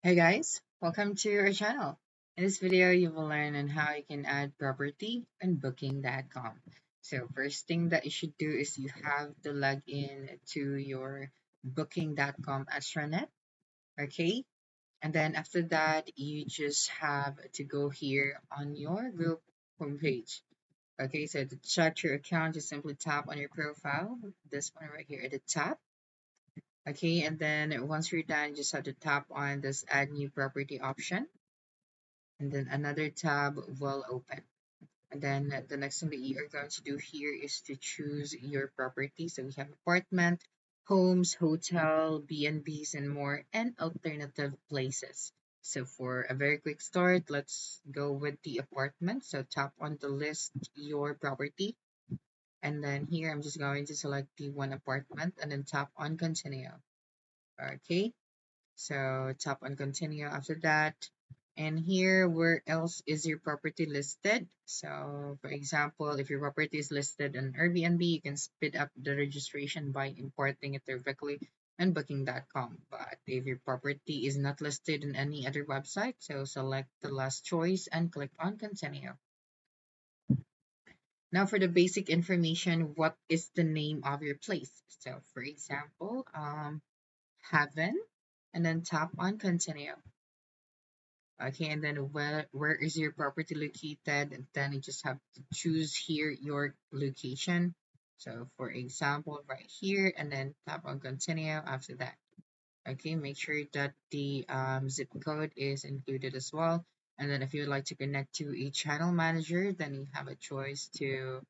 Hey guys, welcome to our channel. In this video, you will learn on how you can add property on booking.com. So first thing that you should do is you have to log in to your booking.com extranet, okay? And then after that, you just have to go here on your group homepage. Okay, so to check your account, just simply tap on your profile, this one right here at the top. Okay, and then once you're done, you just have to tap on this add new property option, and then another tab will open. And then the next thing that you are going to do here is to choose your property. So we have apartment, homes, hotel, B&Bs, and more, and alternative places. So for a very quick start, let's go with the apartment. So tap on the list your property. And then here I'm just going to select the one apartment and then tap on continue. Okay. So tap on continue after that. And here, where else is your property listed? So for example, if your property is listed on Airbnb, you can speed up the registration by importing it directly on booking.com. But if your property is not listed in any other website, so select the last choice and click on continue. Now for the basic information, what is the name of your place? So for example, Heaven, and then tap on continue. Okay, and then where is your property located? And then you just have to choose here your location. So for example, right here, and then tap on continue after that. Okay, make sure that the zip code is included as well. And then if you would like to connect to a channel manager, then you have a choice to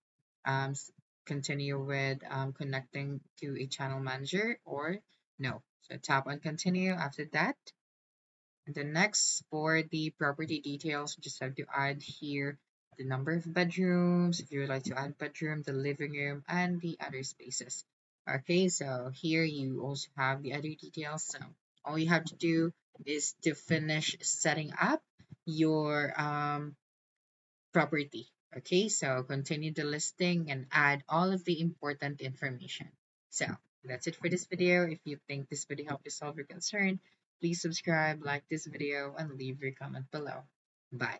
um, s- continue with connecting to a channel manager or no. So tap on continue after that. And then next, for the property details, you just have to add here the number of bedrooms, if you would like to add bedroom, the living room, and the other spaces. Okay, so here you also have the other details. So all you have to do is to finish setting up your property. Okay, so continue the listing and add all of the important information. So that's it for this video. If you think this video helped you solve your concern, please subscribe, like this video, and leave your comment below. Bye.